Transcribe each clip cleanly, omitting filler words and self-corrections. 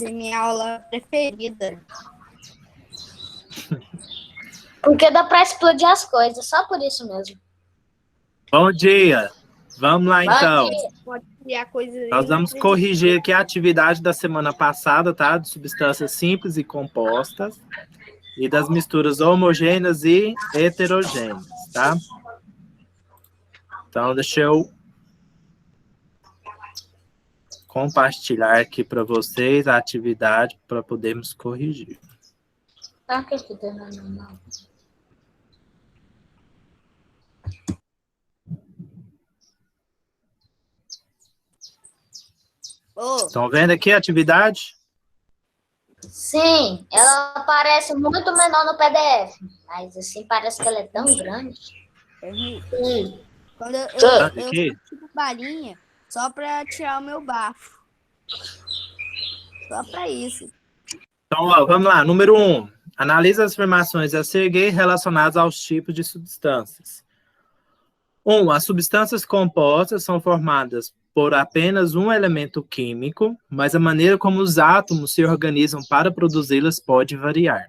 é minha aula preferida. Porque dá para explodir as coisas, só por isso mesmo. Bom dia! Vamos lá, então. Pode criar coisas. Nós vamos corrigir aqui a atividade da semana passada, tá? De substâncias simples e compostas. E das misturas homogêneas e heterogêneas, tá? Então, deixa eu compartilhar aqui para vocês a atividade para podermos corrigir. Tá que não. Estão vendo aqui a atividade? Sim, ela parece muito menor no PDF, mas assim parece que ela é tão grande. Sim. Quando eu tipo balinha só para tirar o meu bafo. Só para isso. Então, ó, vamos lá. Número 1. Analisa as afirmações a seguir relacionadas aos tipos de substâncias. 1. As substâncias compostas são formadas por apenas um elemento químico, mas a maneira como os átomos se organizam para produzi-las pode variar.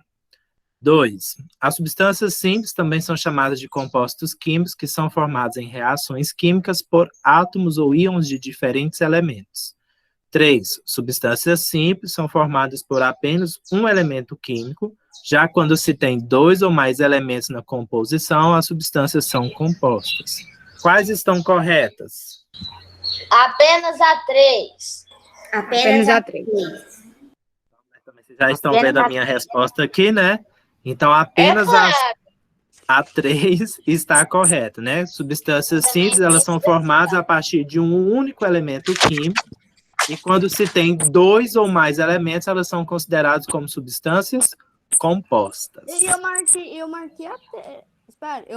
2. As substâncias simples também são chamadas de compostos químicos, que são formados em reações químicas por átomos ou íons de diferentes elementos. 3. Substâncias simples são formadas por apenas um elemento químico, já quando se tem dois ou mais elementos na composição, as substâncias são compostas. Quais estão corretas? Apenas a 3. Apenas a 3. Vocês já estão vendo a minha resposta aqui, né? Então, apenas a 3 está correta, né? Substâncias simples, elas são formadas a partir de um único elemento químico, e quando se tem dois ou mais elementos, elas são consideradas como substâncias compostas. E eu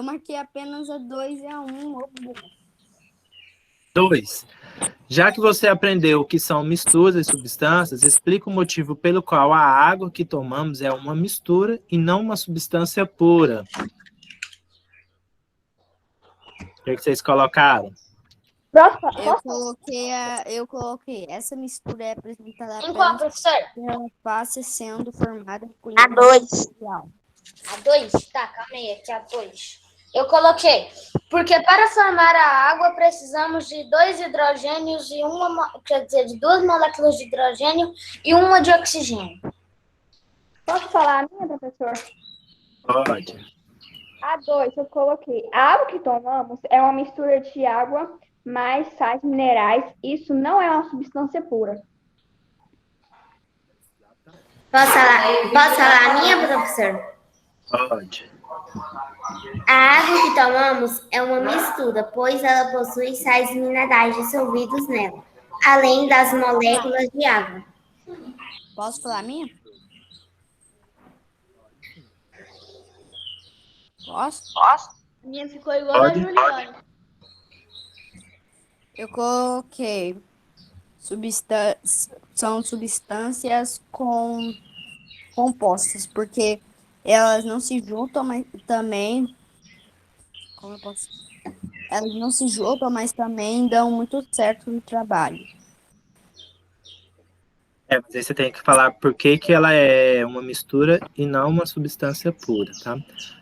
marquei apenas a 2 e a 1. 2. Já que você aprendeu o que são misturas e substâncias, explica o motivo pelo qual a água que tomamos é uma mistura e não uma substância pura. O que vocês colocaram? Eu coloquei. Essa mistura é apresentada Em qual, professor? pela face sendo formada por A 2. A 2? Tá, calma aí, aqui a 2. Eu coloquei, porque para formar a água precisamos de 2 hidrogênios e de 2 moléculas de hidrogênio e uma de oxigênio. Posso falar a minha, professor? Pode. A 2, eu coloquei. A água que tomamos é uma mistura de água mais sais minerais. Isso não é uma substância pura. Posso falar a minha, professor? Pode. A água que tomamos é uma mistura, pois ela possui sais minerais dissolvidos nela, além das moléculas de água. Posso falar a minha? Posso? A minha ficou igual a Juliana. Eu coloquei são substâncias compostas, porque elas não se juntam, mas também... Como eu posso... Elas não se juntam, mas também dão muito certo no trabalho. Mas aí você tem que falar por que ela é uma mistura e não uma substância pura, tá?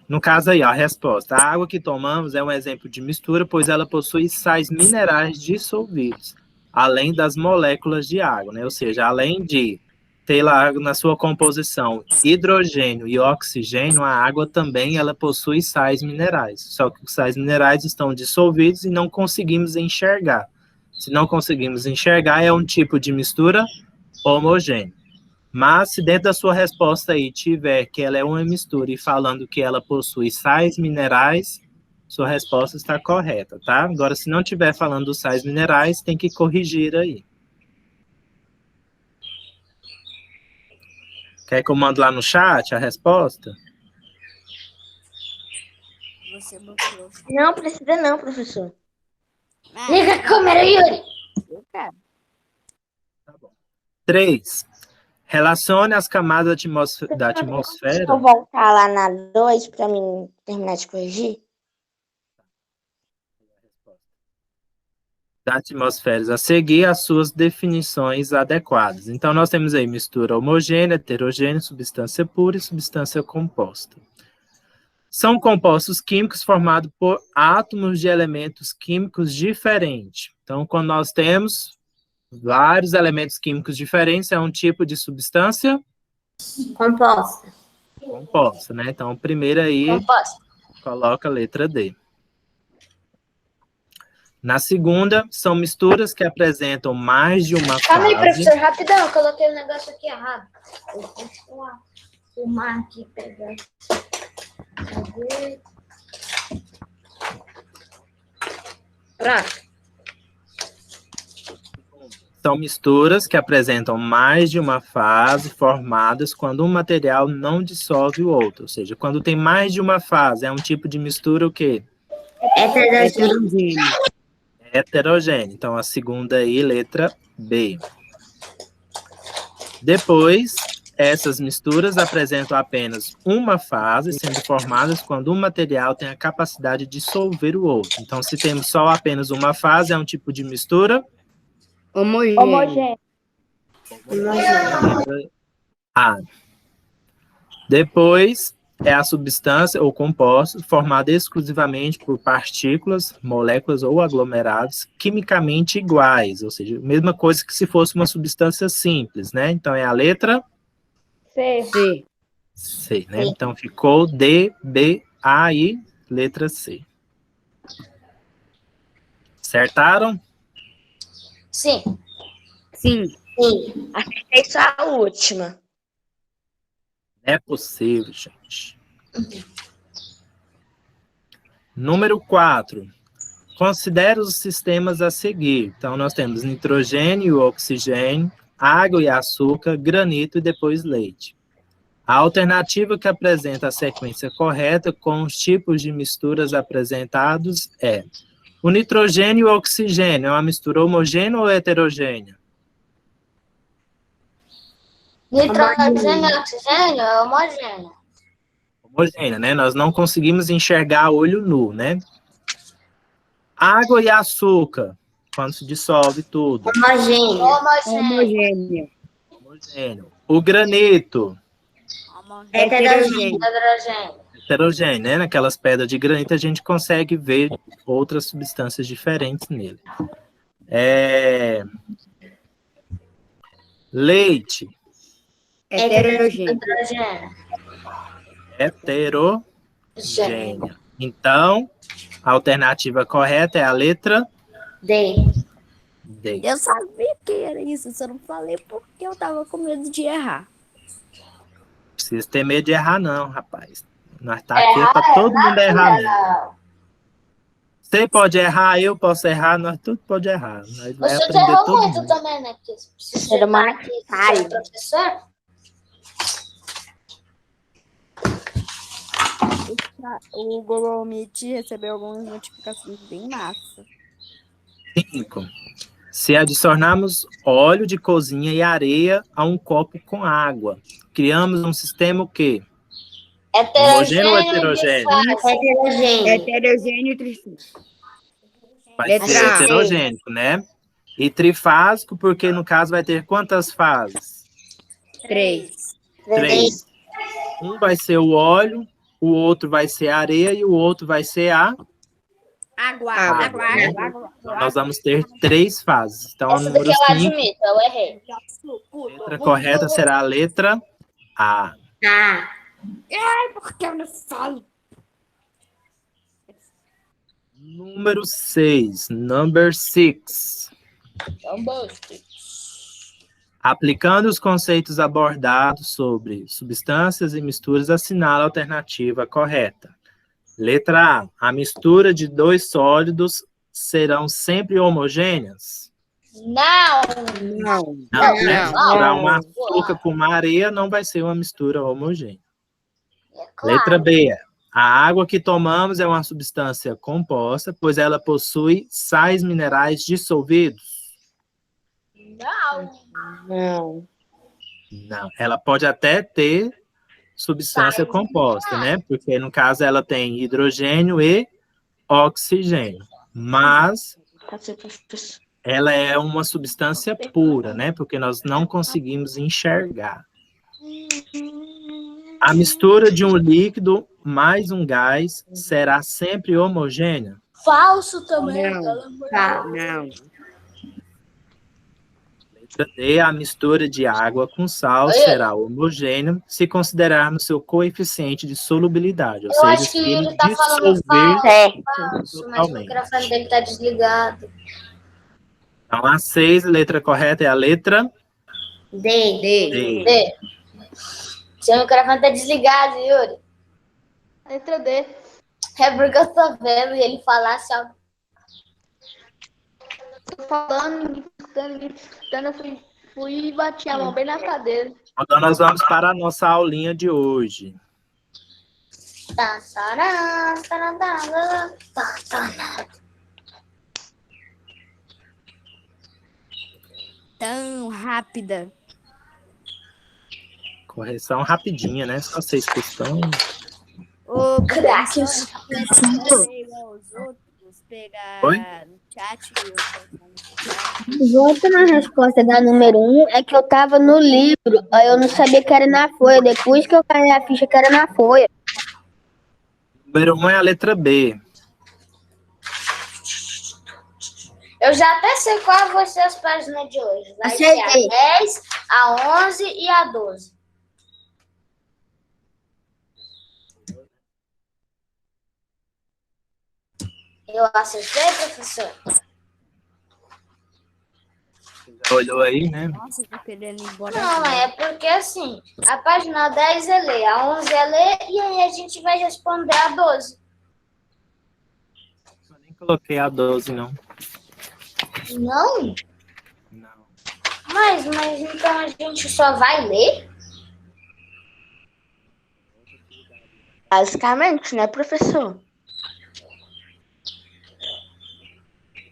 No caso aí, ó, a resposta. A água que tomamos é um exemplo de mistura, pois ela possui sais minerais dissolvidos, além das moléculas de água, né? Ou seja, além de ter lá na sua composição hidrogênio e oxigênio, a água também ela possui sais minerais. Só que os sais minerais estão dissolvidos e não conseguimos enxergar. Se não conseguimos enxergar, é um tipo de mistura homogêneo. Mas se dentro da sua resposta aí tiver que ela é uma mistura e falando que ela possui sais minerais, sua resposta está correta, tá? Agora, se não tiver falando dos sais minerais, tem que corrigir aí. Quer que eu mando lá no chat a resposta? Você bloqueou. Não precisa não, professor. Liga a câmera, Yuri. Eu quero. Tá bom. 3. Relacione as camadas da atmosfera. Deixa eu voltar lá na 2 para mim terminar de corrigir. da atmosfera a seguir as suas definições adequadas. Então, nós temos aí mistura homogênea, heterogênea, substância pura e substância composta. São compostos químicos formados por átomos de elementos químicos diferentes. Então, quando nós temos vários elementos químicos diferentes, é um tipo de substância Composta. composta, né? Então, o primeiro aí, Composta. coloca a letra D. Na segunda, são misturas que apresentam mais de uma Calma aí, fase. professor, rapidão, eu coloquei o negócio aqui errado. Vou filmar aqui, pegar. Cadê? Pronto. São misturas que apresentam mais de uma fase formadas quando um material não dissolve o outro. Ou seja, quando tem mais de uma fase, é um tipo de mistura o quê? Heterogêneo. Heterogêneo. Então, a segunda aí, letra B. Depois, essas misturas apresentam apenas uma fase, sendo formadas quando um material tem a capacidade de dissolver o outro. Então, se temos só apenas uma fase, é um tipo de mistura Homogêneo. letra A. Depois, é a substância ou composto formada exclusivamente por partículas, moléculas ou aglomerados quimicamente iguais, ou seja, mesma coisa que se fosse uma substância simples, né? Então, é a letra C. C, né? Então, ficou D, B, A e letra C. Acertaram? Sim. Sim. Sim. Acertei só a última. É possível, gente. Número 4. Considere os sistemas a seguir. Então, nós temos nitrogênio e oxigênio, água e açúcar, granito e depois leite. A alternativa que apresenta a sequência correta com os tipos de misturas apresentados é: o nitrogênio e o oxigênio é uma mistura homogênea ou heterogênea? Nitrogênio e oxigênio é homogêneo. Homogênea, né? Nós não conseguimos enxergar a olho nu, né? Água e açúcar, quando se dissolve tudo. Homogêneo. Homogêneo. Homogêneo. O granito, Heterogêneo. Hidrogênio. heterogêneo, né? Naquelas pedras de granito a gente consegue ver outras substâncias diferentes nele. Leite, Heterogêneo. Hidrogênio. heterogêneo. Então, a alternativa correta é a letra D. D. Eu sabia que era isso, eu só não falei porque eu tava com medo de errar. Não precisa ter medo de errar, não, rapaz. Nós tá aqui para todo mundo errar mesmo. Você pode errar, eu posso errar, nós tudo pode errar. Nós vai Você já aprender errou todo muito mundo. também, né? Porque se Ser humano aqui, falha. ser professor, O Google Meet recebeu algumas notificações bem massa. 5. Se adicionarmos óleo de cozinha e areia a um copo com água, criamos um sistema o quê? Homogêneo ou heterogêneo? Heterogêneo. Heterogêneo e trifásico. Vai Letra ser A. heterogênico, né? E trifásico, porque no caso vai ter quantas fases? 3. 3. Um vai ser o óleo, o outro vai ser a areia e o outro vai ser a... Água. Então, nós vamos ter 3 fases. Então, a Essa número daqui eu 5, admito, eu errei. a letra correta será a letra A. Tá. Porque eu não falo. Número 6, number 6. Aplicando os conceitos abordados sobre substâncias e misturas, assinala a alternativa correta. Letra A. A mistura de 2 sólidos serão sempre homogêneas? Não. Não. Não, né? Não. Misturar um açúcar com uma areia não vai ser uma mistura homogênea. É claro. Letra B. A água que tomamos é uma substância composta, pois ela possui sais minerais dissolvidos? Não. Não. Não. Ela pode até ter substância Sais composta, né? Porque, no caso, ela tem hidrogênio e oxigênio. Mas Tá certo, professor. Ela é uma substância pura, né? Porque nós não conseguimos enxergar. A mistura de um líquido mais um gás será sempre homogênea? Falso também, Não. pelo amor de Tá, Deus. não. Letra D, a mistura de água com sal Oi. será homogênea se considerarmos seu coeficiente de solubilidade, ou Eu seja, acho que se ele ele tá falando dissolver Certo. falso, mas o totalmente. microfone dele tá desligado. Então, a 6, letra correta é a letra D. D. D. Seu microfone tá desligado, Yuri. Letra D. É porque eu tô vendo ele falar assim, ó. Tô falando, me escutando, eu fui e bati a mão bem na cadeira. Então, nós vamos para a nossa aulinha de hoje. Tá, tará, tará, tará, tá, tá. Tão rápida. Correção rapidinha, né? Só 6 questões. Ô, Craques. igual os outros, pegar Oi? no chat e eu Volta na resposta da número 1, é que eu tava no livro, aí eu não sabia que era na folha. Depois que eu caí a ficha que era na folha. Número 1 é a letra B. Eu já até sei qual vai ser as páginas de hoje. Vai ser Acertei. a 10, a 11 e a 12. Eu acertei, professor? Já olhou aí, né? Nossa, eu tô querendo ir embora. Não, é porque assim, a página 10 é ler, a 11 é ler e aí a gente vai responder a 12. Eu nem coloquei a 12, não. Não? Não. Mas então a gente só vai ler? Basicamente, né, professor?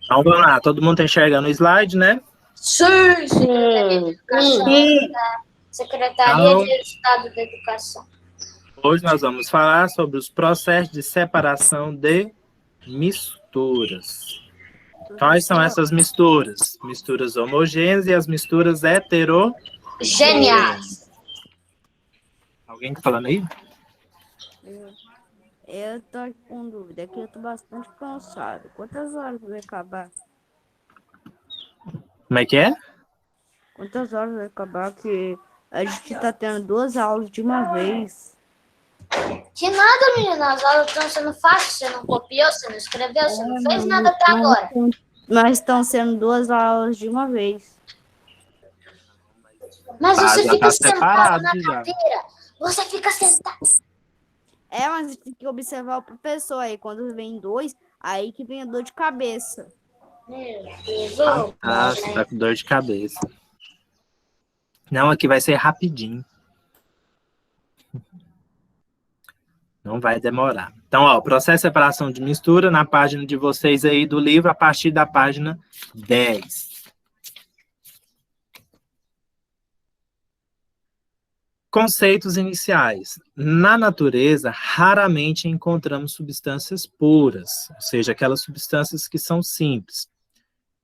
Então, vamos lá. Todo mundo tá enxergando o slide, né? Sim, Sim. Secretaria Então- de Estado da Educação. Hoje nós vamos falar sobre os processos de separação de misturas. Quais são essas misturas? Misturas homogêneas e as misturas hetero... Geniais. Alguém tá falando aí? Eu tô com dúvida, é que eu tô bastante cansado. Quantas horas vai acabar? Como é que é? Quantas horas vai acabar que a gente tá tendo 2 aulas de uma vez? Que nada, menina. As aulas estão sendo fáceis. Você não copiou, você não escreveu, você não fez nada até agora. Mas estão sendo 2 aulas de uma vez. Mas Tá, você já fica tá sentado separado na já. cadeira. Você fica sentado. É, mas tem que observar o professor aí. Quando vem 2, aí que vem a dor de cabeça. Meu Deus. Você tá com dor de cabeça. Não, aqui vai ser rapidinho. Não vai demorar. Então, ó, processo de separação de mistura na página de vocês aí do livro, a partir da página 10. Conceitos iniciais. Na natureza, raramente encontramos substâncias puras, ou seja, aquelas substâncias que são simples.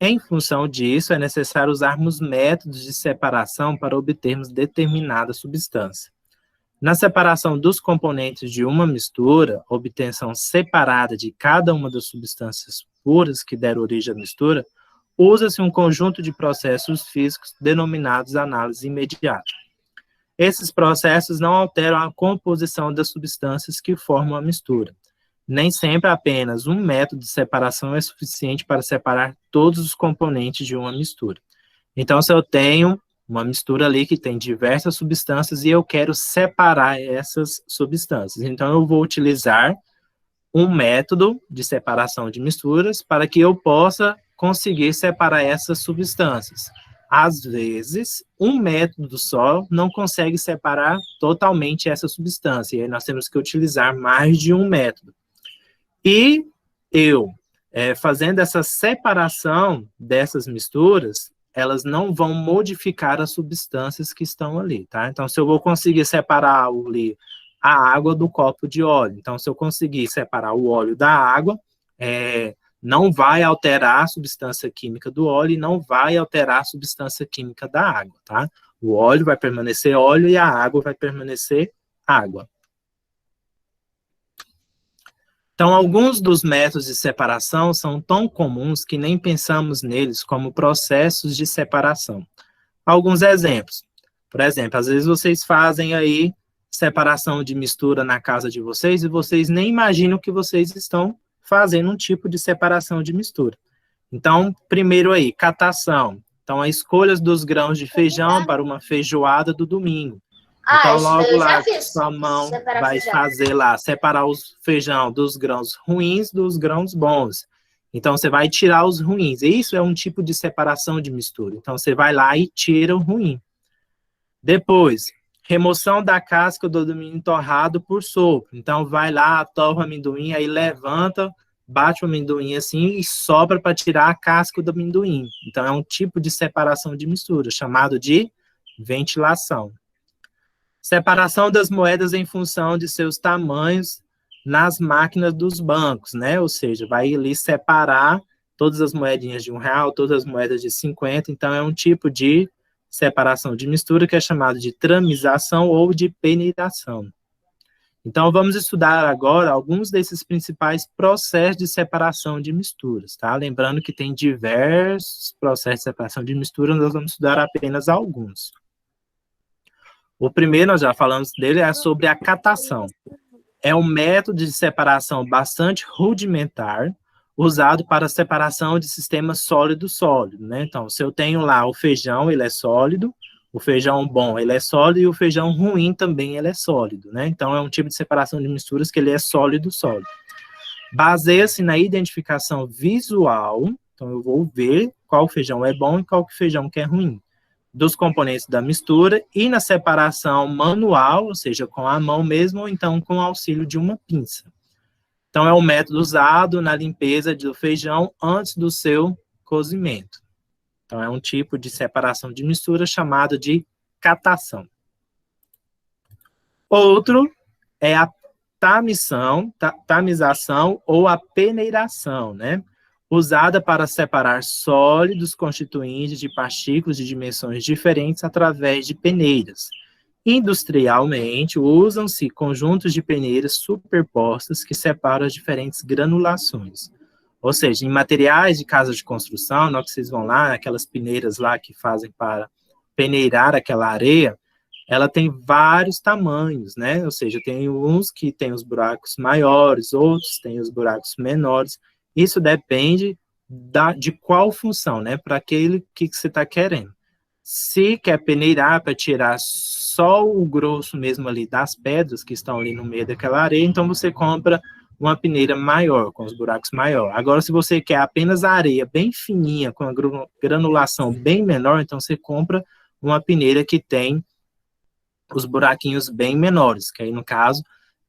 Em função disso, é necessário usarmos métodos de separação para obtermos determinada substância. Na separação dos componentes de uma mistura, obtenção separada de cada uma das substâncias puras que deram origem à mistura, usa-se um conjunto de processos físicos denominados análise imediata. Esses processos não alteram a composição das substâncias que formam a mistura. Nem sempre apenas um método de separação é suficiente para separar todos os componentes de uma mistura. Então, se eu tenho uma mistura ali que tem diversas substâncias e eu quero separar essas substâncias, então eu vou utilizar um método de separação de misturas para que eu possa conseguir separar essas substâncias. Às vezes, um método só não consegue separar totalmente essa substância, e aí nós temos que utilizar mais de um método. E eu, fazendo essa separação dessas misturas, elas não vão modificar as substâncias que estão ali, tá? Então, se eu vou conseguir separar ali a água do copo de óleo, então, se eu conseguir separar o óleo da água, não vai alterar a substância química do óleo e não vai alterar a substância química da água, tá? O óleo vai permanecer óleo e a água vai permanecer água. Então, alguns dos métodos de separação são tão comuns que nem pensamos neles como processos de separação. Alguns exemplos. Por exemplo, às vezes vocês fazem aí separação de mistura na casa de vocês e vocês nem imaginam que vocês estão fazendo um tipo de separação de mistura. Então, primeiro aí, catação. Então, a escolha dos grãos de feijão para uma feijoada do domingo. Então, isso logo eu já lá, fiz, sua mão separar vai feijão. fazer lá, separar os feijão dos grãos ruins dos grãos bons. Então, você vai tirar os ruins. Isso é um tipo de separação de mistura. Então, você vai lá e tira o ruim. Depois, remoção da casca do amendoim torrado por sopro. Então, vai lá, torra o amendoim, aí levanta, bate o amendoim assim e sopra para tirar a casca do amendoim. Então, é um tipo de separação de mistura, chamado de ventilação. Separação das moedas em função de seus tamanhos nas máquinas dos bancos, né? Ou seja, vai ali separar todas as moedinhas de R$1, todas as moedas de 50, então é um tipo de separação de mistura que é chamado de tramização ou de peneiração. Então, vamos estudar agora alguns desses principais processos de separação de misturas, tá? Lembrando que tem diversos processos de separação de mistura, nós vamos estudar apenas alguns. O primeiro, nós já falamos dele, é sobre a catação. É um método de separação bastante rudimentar, usado para a separação de sistemas sólido-sólido, né? Então, se eu tenho lá o feijão, ele é sólido, o feijão bom, ele é sólido, e o feijão ruim também, ele é sólido, né? Então, é um tipo de separação de misturas que ele é sólido-sólido. Baseia-se na identificação visual, então eu vou ver qual feijão é bom e qual feijão que é ruim, dos componentes da mistura, e na separação manual, ou seja, com a mão mesmo, ou então com o auxílio de uma pinça. Então, é o método usado na limpeza do feijão antes do seu cozimento. Então, é um tipo de separação de mistura chamado de catação. Outro é a tamização ou a peneiração, né? Usada para separar sólidos constituintes de partículas de dimensões diferentes através de peneiras. Industrialmente, usam-se conjuntos de peneiras superpostas que separam as diferentes granulações. Ou seja, em materiais de casa de construção, na hora que vocês vão lá, aquelas peneiras lá que fazem para peneirar aquela areia, ela tem vários tamanhos, né? Ou seja, tem uns que tem os buracos maiores, outros têm os buracos menores. Isso depende de qual função, né? Para aquele que você está querendo. Se quer peneirar para tirar só o grosso mesmo ali das pedras que estão ali no meio daquela areia, então você compra uma peneira maior, com os buracos maiores. Agora, se você quer apenas a areia bem fininha, com a granulação bem menor, então você compra uma peneira que tem os buraquinhos bem menores, que aí, no caso,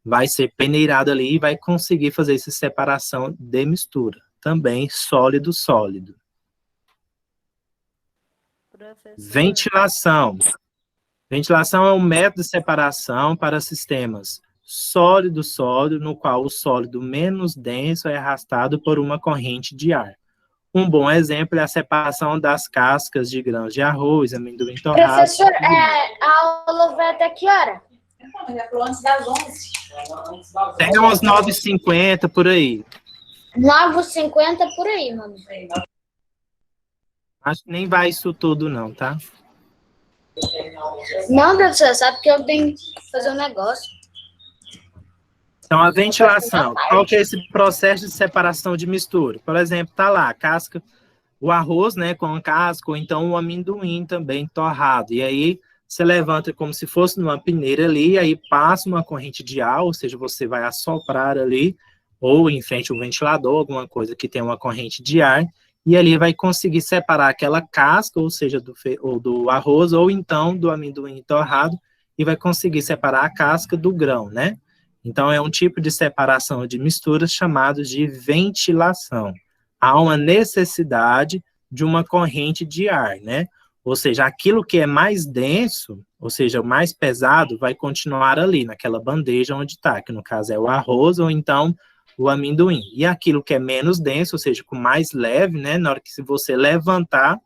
vai ser peneirado ali e vai conseguir fazer essa separação de mistura. Também sólido-sólido. Ventilação. Ventilação é um método de separação para sistemas sólido-sólido, no qual o sólido menos denso é arrastado por uma corrente de ar. Um bom exemplo é a separação das cascas de grãos de arroz, amendoim torrado. Professor, a aula vai até que hora? Já falou antes das 11. Tem umas 9h50 por aí. 9h50 por aí, mano. Acho que nem vai isso tudo não, tá? Não, professor, sabe que eu tenho que fazer um negócio. Então, a ventilação. Qual que é esse processo de separação de mistura? Por exemplo, tá lá a casca, o arroz, né, com a casca, ou então o amendoim também torrado. E aí, você levanta como se fosse numa peneira ali, e aí passa uma corrente de ar, ou seja, você vai assoprar ali, ou em frente ao ventilador, alguma coisa que tem uma corrente de ar, e ali vai conseguir separar aquela casca, ou seja, do arroz, ou então do amendoim torrado, e vai conseguir separar a casca do grão, né? Então, é um tipo de separação de misturas chamado de ventilação. Há uma necessidade de uma corrente de ar, né? Ou seja, aquilo que é mais denso, ou seja, o mais pesado, vai continuar ali, naquela bandeja onde está, que no caso é o arroz, ou então o amendoim. E aquilo que é menos denso, ou seja, com mais leve, né, na hora que se você levantar,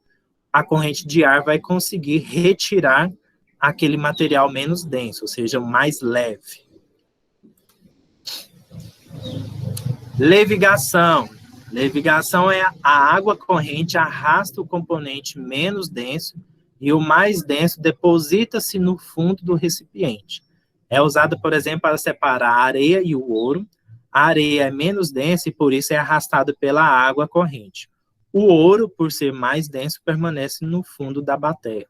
a corrente de ar vai conseguir retirar aquele material menos denso, ou seja, mais leve. Levigação. Levigação é a água corrente arrasta o componente menos denso e o mais denso deposita-se no fundo do recipiente. É usada, por exemplo, para separar a areia e o ouro. A areia é menos densa e, por isso, é arrastada pela água corrente. O ouro, por ser mais denso, permanece no fundo da bateia.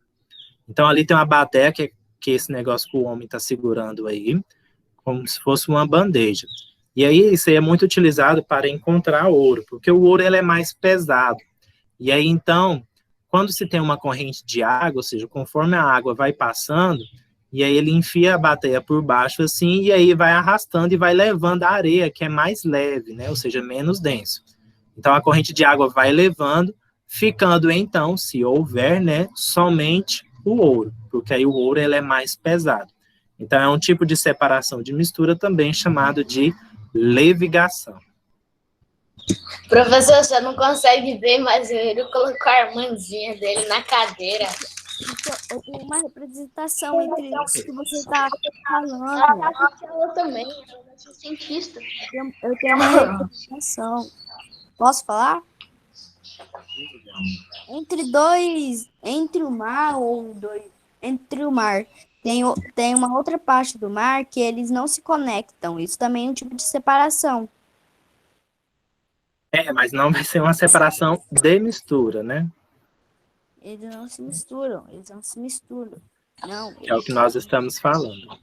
Então, ali tem uma bateia, que é esse negócio que o homem está segurando aí, como se fosse uma bandeja. E aí, isso aí é muito utilizado para encontrar ouro, porque o ouro ele é mais pesado. E aí, então, quando se tem uma corrente de água, ou seja, conforme a água vai passando, e aí ele enfia a bateia por baixo assim, e aí vai arrastando e vai levando a areia, que é mais leve, né? Ou seja, menos denso. Então, a corrente de água vai levando, ficando, então, se houver, né, somente o ouro, porque aí o ouro ele é mais pesado. Então, é um tipo de separação de mistura também chamado de levigação. Professor, você não consegue ver, mas ele colocou a irmãzinha dele na cadeira. Então, eu tenho uma representação entre isso que você está falando. Ela também, ela é cientista. Eu tenho uma representação. Posso falar? Entre o mar tem uma outra parte do mar que eles não se conectam. Isso também é um tipo de separação. Mas não vai ser uma separação de mistura, né? Eles não se misturam. Não. Que é o que nós estamos falando.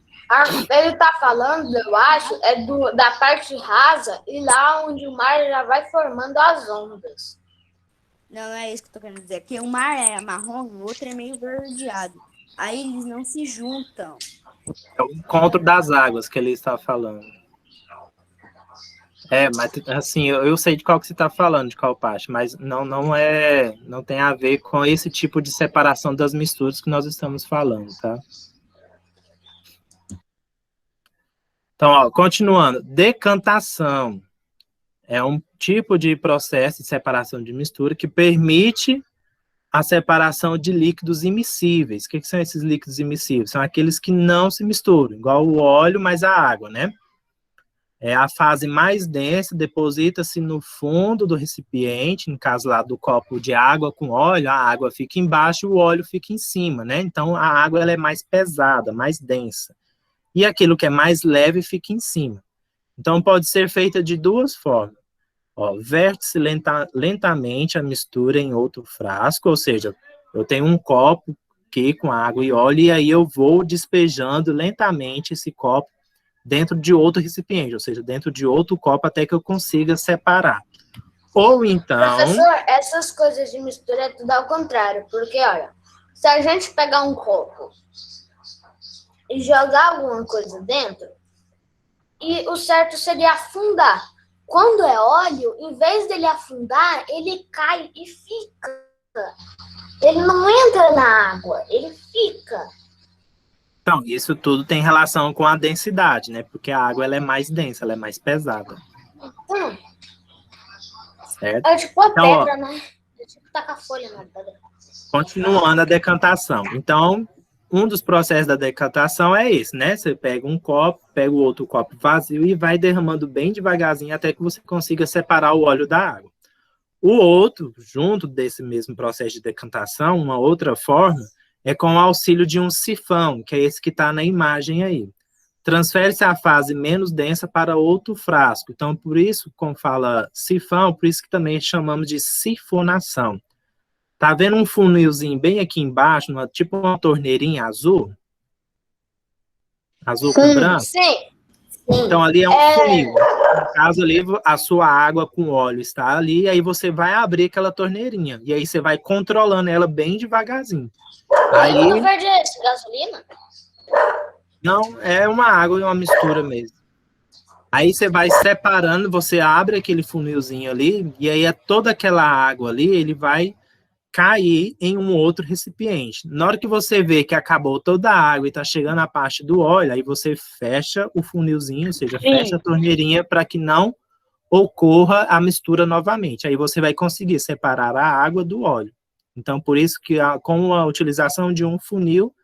Ele tá falando, eu acho, da parte rasa e lá onde o mar já vai formando as ondas. Não é isso que eu tô querendo dizer. Que o mar é marrom, o outro é meio verdeado. Aí eles não se juntam. É o encontro das águas que ele está falando. Mas assim, eu sei de qual que você está falando, de qual parte, mas não tem a ver com esse tipo de separação das misturas que nós estamos falando, tá? Então, ó, continuando, decantação é um tipo de processo de separação de mistura que permite a separação de líquidos immiscíveis. O que são esses líquidos immiscíveis? São aqueles que não se misturam, igual o óleo mais a água, né? É a fase mais densa, deposita-se no fundo do recipiente, no caso lá do copo de água com óleo, a água fica embaixo e o óleo fica em cima, né? Então, a água ela é mais pesada, mais densa. E aquilo que é mais leve fica em cima. Então, pode ser feita de duas formas. Ó, verte-se lentamente a mistura em outro frasco, ou seja, eu tenho um copo aqui com água e óleo, e aí eu vou despejando lentamente esse copo dentro de outro recipiente, ou seja, dentro de outro copo até que eu consiga separar. Ou então... Professor, essas coisas de mistura é tudo ao contrário, porque, olha, se a gente pegar um copo e jogar alguma coisa dentro, e o certo seria afundar. Quando é óleo, em vez dele afundar, ele cai e fica. Ele não entra na água, ele fica. Então, isso tudo tem relação com a densidade, né? Porque a água ela é mais densa, ela é mais pesada. Certo? É tipo a Então, pedra, né? É tipo tacar folha na pedra. Continuando a decantação. Então, um dos processos da decantação é esse, né? Você pega um copo, pega o outro copo vazio e vai derramando bem devagarzinho até que você consiga separar o óleo da água. O outro, junto desse mesmo processo de decantação, uma outra forma, é com o auxílio de um sifão, que é esse que está na imagem aí. Transfere-se a fase menos densa para outro frasco. Então, por isso, como fala sifão, por isso que também chamamos de sifonação. Tá vendo um funilzinho bem aqui embaixo, tipo uma torneirinha azul? Azul com branco? Sim. Então, ali é um funil. No caso, ali, a sua água com óleo está ali, e aí você vai abrir aquela torneirinha. E aí você vai controlando ela bem devagarzinho. Aí, o verde é esse? Gasolina? Não, é uma água e uma mistura mesmo. Aí você vai separando, você abre aquele funilzinho ali, e aí toda aquela água ali, ele vai cair em um outro recipiente. Na hora que você vê que acabou toda a água e está chegando a parte do óleo, aí você fecha o funilzinho, ou seja, fecha a torneirinha para que não ocorra a mistura novamente. Aí você vai conseguir separar a água do óleo. Então, por isso que com a utilização de um funil,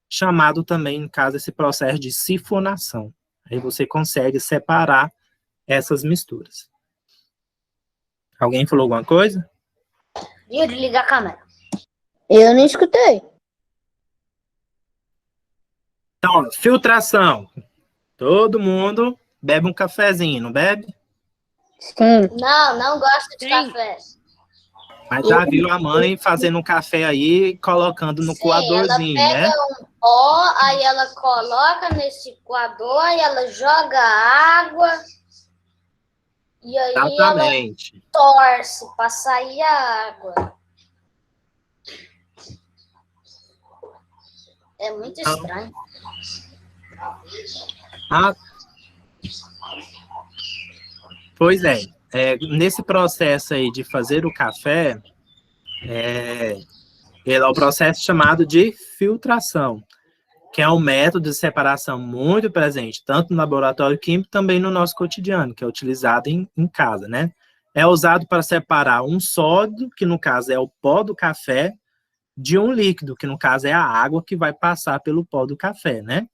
chamado também, no caso, esse processo de sifonação. Aí você consegue separar essas misturas. Alguém falou alguma coisa? Yuri, liga a câmera. Eu não escutei. Então, filtração. Todo mundo bebe um cafezinho, não bebe? Sim. Não gosto de Sim. café. Mas já viu a mãe fazendo um café aí e colocando no Sim, coadorzinho, ela pega né? um pó, aí ela coloca nesse coador, aí ela joga água, e aí ela Exatamente. torce para sair a água. É muito estranho. Ah, pois é. Nesse processo aí de fazer o café, é o processo chamado de filtração, que é um método de separação muito presente, tanto no laboratório químico, também no nosso cotidiano, que é utilizado em casa, né? É usado para separar um sólido, que no caso é o pó do café, de um líquido, que no caso é a água que vai passar pelo pó do café, né?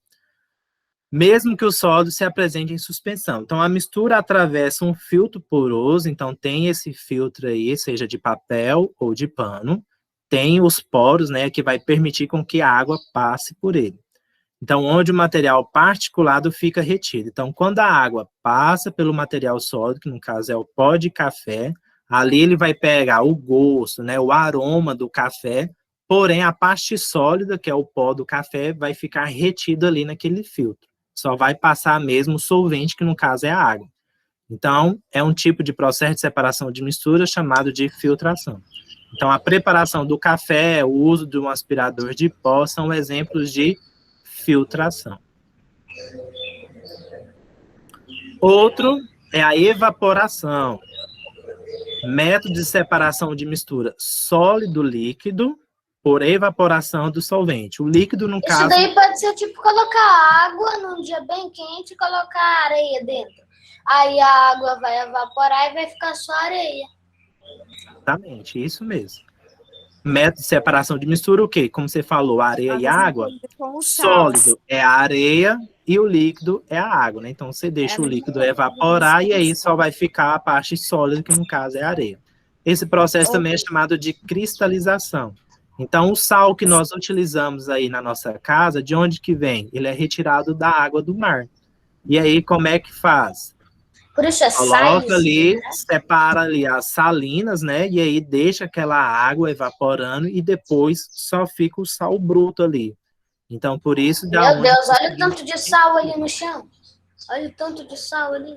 Mesmo que o sólido se apresente em suspensão. Então, a mistura atravessa um filtro poroso, então tem esse filtro aí, seja de papel ou de pano, tem os poros, né, que vai permitir com que a água passe por ele. Então, onde o material particulado fica retido. Então, quando a água passa pelo material sólido, que no caso é o pó de café, ali ele vai pegar o gosto, né, o aroma do café, porém a parte sólida, que é o pó do café, vai ficar retido ali naquele filtro. Só vai passar mesmo o solvente, que no caso é a água. Então, é um tipo de processo de separação de mistura chamado de filtração. Então, a preparação do café, o uso de um aspirador de pó são exemplos de filtração. Outro é a evaporação. Método de separação de mistura sólido-líquido por evaporação do solvente. O líquido, no Isso caso... daí pode ser tipo colocar água num dia bem quente e colocar areia dentro. Aí a água vai evaporar e vai ficar só areia. Exatamente, isso mesmo. Método de separação de mistura, o quê? Como você falou, areia e água, Com o sal. sólido é a areia e o líquido é a água, né? Então, você deixa o líquido evaporar e aí só vai ficar a parte sólida, que no caso é a areia. Esse processo também é chamado de cristalização. Então, o sal que nós utilizamos aí na nossa casa, de onde que vem? Ele é retirado da água do mar. E aí, como é que faz? Por isso é Coloca sais, ali, né? separa ali as salinas, né? E aí deixa aquela água evaporando e depois só fica o sal bruto ali. Então, por isso... Meu Deus, olha o tanto de sal ali no chão. Olha o tanto de sal ali.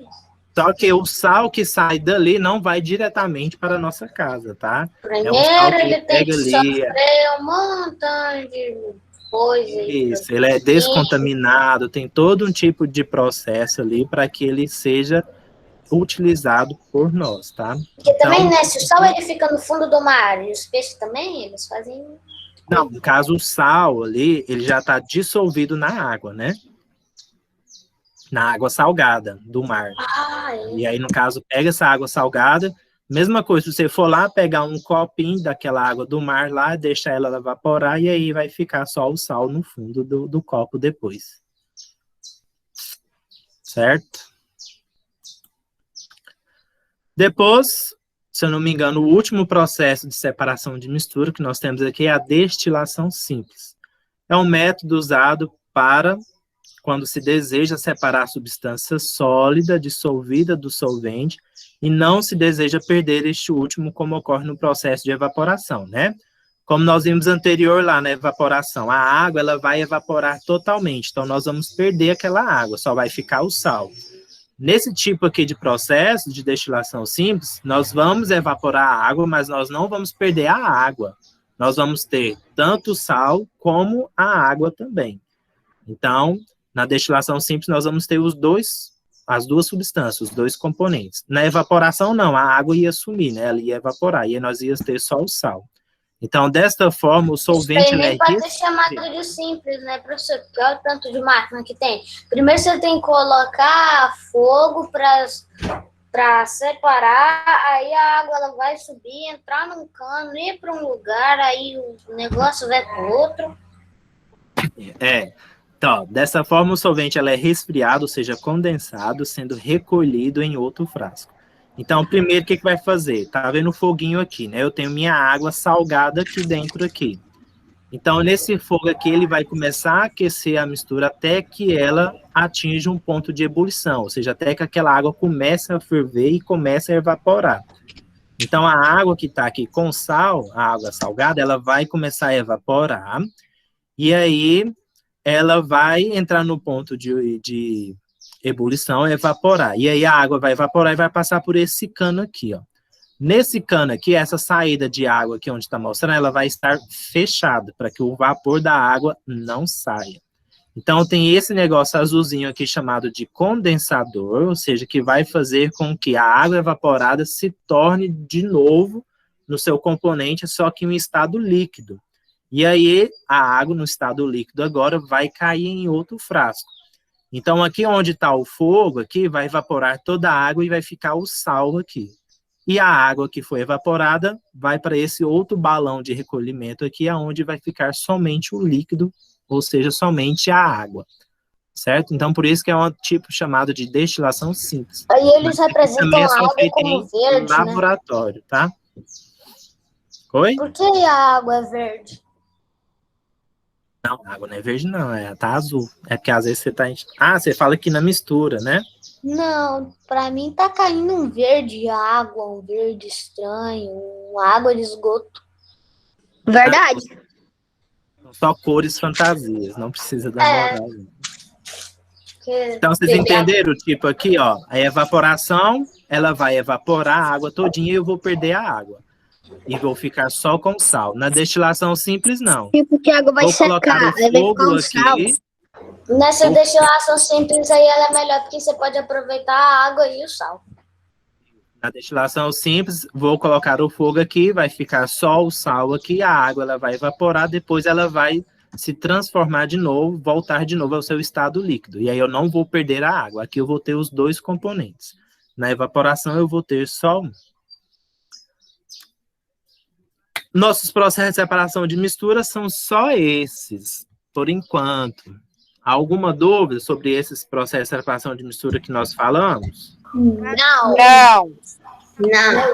Só que o sal que sai dali não vai diretamente para a nossa casa, tá? Primeiro sal que ele tem que ali, sofrer um montão de coisa. Isso, ele é descontaminado, tem todo um tipo de processo ali para que ele seja utilizado por nós, tá? Porque também, Então, né, se o sal ele fica no fundo do mar e os peixes também, eles fazem... não, no caso, o sal ali, ele já está dissolvido na água, né? Na água salgada do mar. E aí, no caso, pega essa água salgada, mesma coisa, se você for lá pegar um copinho daquela água do mar lá, deixar ela evaporar, e aí vai ficar só o sal no fundo do copo depois. Certo? Depois, se eu não me engano, o último processo de separação de mistura que nós temos aqui é a destilação simples. É um método usado para quando se deseja separar a substância sólida dissolvida do solvente e não se deseja perder este último, como ocorre no processo de evaporação, né? Como nós vimos anterior lá na evaporação, a água ela vai evaporar totalmente, então nós vamos perder aquela água, só vai ficar o sal. Nesse tipo aqui de processo de destilação simples, nós vamos evaporar a água, mas nós não vamos perder a água. Nós vamos ter tanto o sal como a água também. Então, na destilação simples, nós vamos ter as duas substâncias, os dois componentes. Na evaporação, não, a água ia sumir, né? Ela ia evaporar, e aí nós íamos ter só o sal. Então, desta forma, o solvente... Isso nem pode ser chamado de simples, né, professor? Porque olha o tanto de máquina que tem. Primeiro você tem que colocar fogo para para separar, aí a água ela vai subir, entrar num cano, ir para um lugar, aí o negócio vai para outro. Então, dessa forma, o solvente ela é resfriado, ou seja, condensado, sendo recolhido em outro frasco. Então, primeiro, o que vai fazer? Tá vendo o foguinho aqui, né? Eu tenho minha água salgada aqui dentro aqui. Então, nesse fogo aqui, ele vai começar a aquecer a mistura até que ela atinja um ponto de ebulição, ou seja, até que aquela água comece a ferver e comece a evaporar. Então, a água que está aqui com sal, a água salgada, ela vai começar a evaporar, e aí ela vai entrar no ponto de ebulição, evaporar. E aí a água vai evaporar e vai passar por esse cano aqui, ó. Nesse cano aqui, essa saída de água aqui onde está mostrando, ela vai estar fechada para que o vapor da água não saia. Então, tem esse negócio azulzinho aqui chamado de condensador, ou seja, que vai fazer com que a água evaporada se torne de novo no seu componente, só que em um estado líquido. E aí, a água no estado líquido agora vai cair em outro frasco. Então, aqui onde está o fogo, aqui vai evaporar toda a água e vai ficar o sal aqui. E a água que foi evaporada vai para esse outro balão de recolhimento aqui, onde vai ficar somente o líquido, ou seja, somente a água, certo? Então, por isso que é um tipo chamado de destilação simples. Aí eles representam a água como verde, né? Laboratório, tá? Oi? Por que a água é verde? Não, a água não é verde, não, tá azul. É porque às vezes você tá... você fala aqui na mistura, né? Não, pra mim tá caindo um verde água, um verde estranho, uma água de esgoto. Verdade. São só cores fantasias, não precisa dar moral. Então, vocês Beber entenderam? Tipo aqui, ó, a evaporação, ela vai evaporar a água todinha e eu vou perder a água. E vou ficar só com sal. Na destilação simples, não. Tipo que a água vai Vou colocar secar, o aí vai fogo ficar um sal. aqui. Nessa destilação simples aí ela é melhor porque você pode aproveitar a água e o sal. Na destilação simples, vou colocar o fogo aqui, vai ficar só o sal aqui, a água ela vai evaporar, depois ela vai se transformar de novo, voltar de novo ao seu estado líquido. E aí eu não vou perder a água. Aqui eu vou ter os dois componentes. Na evaporação eu vou ter só um. Nossos processos de separação de mistura são só esses, por enquanto. Alguma dúvida sobre esses processos de separação de mistura que nós falamos? Não. Não.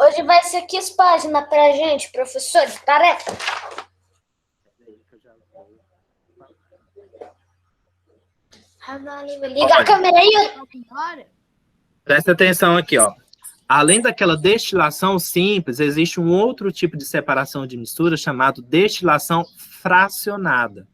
Hoje vai ser que página pra gente, professor, de tarefa? Liga a câmera aí. Presta atenção aqui, ó. Além daquela destilação simples, existe um outro tipo de separação de mistura chamado destilação fracionada,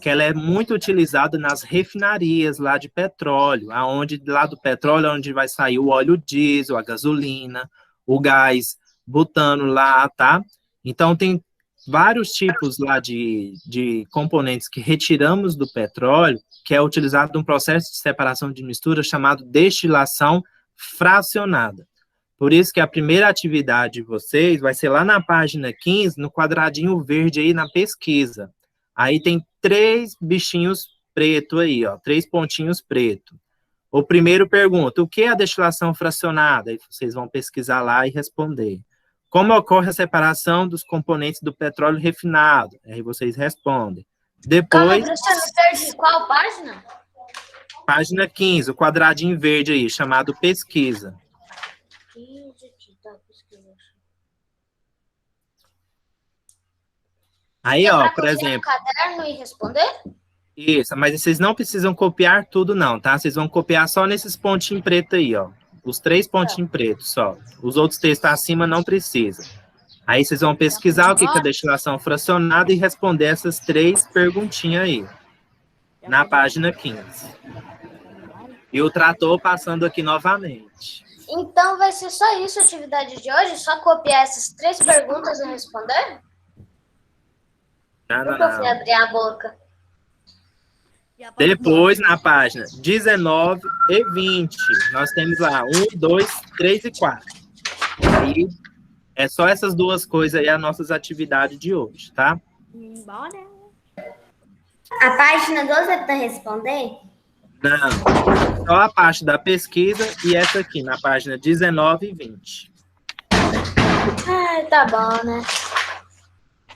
que ela é muito utilizada nas refinarias lá de petróleo, aonde lá do petróleo onde vai sair o óleo diesel, a gasolina, o gás butano lá, tá? Então tem vários tipos lá de componentes que retiramos do petróleo, que é utilizado num processo de separação de mistura chamado destilação fracionada. Por isso que a primeira atividade de vocês vai ser lá na página 15, no quadradinho verde aí na pesquisa. Aí tem 3 bichinhos pretos aí, ó, 3 pontinhos pretos. O primeiro pergunta, o que é a destilação fracionada? Aí vocês vão pesquisar lá e responder. Como ocorre a separação dos componentes do petróleo refinado? Aí vocês respondem. Depois... Professor, qual página? Página 15, o quadradinho verde aí, chamado pesquisa. Aí, ó, por exemplo... caderno e responder? Isso, mas vocês não precisam copiar tudo não, tá? Vocês vão copiar só nesses pontinhos pretos aí, ó. Os 3 pontinhos pretos só. Os outros textos acima não precisa. Aí vocês vão pesquisar o que é a destilação fracionada e responder essas 3 perguntinhas aí. Na página 15. E o trator passando aqui novamente. Então vai ser só isso a atividade de hoje? Só copiar essas 3 perguntas e responder? Não. Eu vou abrir a boca. Depois, na página 19 e 20, nós temos lá 1, 2, 3 e 4. Aí, é só essas 2 coisas aí, as nossas atividades de hoje, tá? Embora. A página 12 é para responder? Não. Só a parte da pesquisa e essa aqui, na página 19 e 20. Tá bom, né?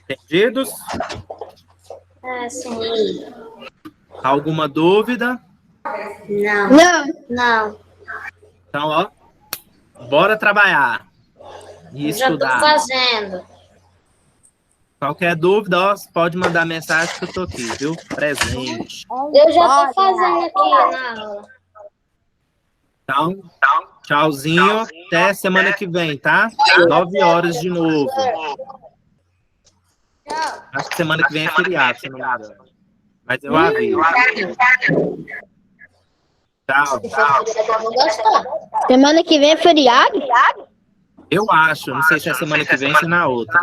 Entendidos? Sim. Alguma dúvida? Não. Não. Não, Então, ó, bora trabalhar e eu já tô estudar. fazendo. Qualquer dúvida, ó, pode mandar mensagem que eu tô aqui, viu? Presente. Eu já tô fazendo aqui na aula. Então, tchauzinho. Até semana que vem, tá? 9 horas de novo. Tchau. Acho que semana que vem é feriado, se não me engano. Mas eu aviso. Tchau. Eu vou gostar. Semana que vem é feriado? Eu acho. Não sei se é semana que vem ou se é na outra.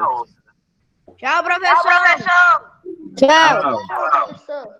Tchau, professor. Tchau. Tchau. Professor.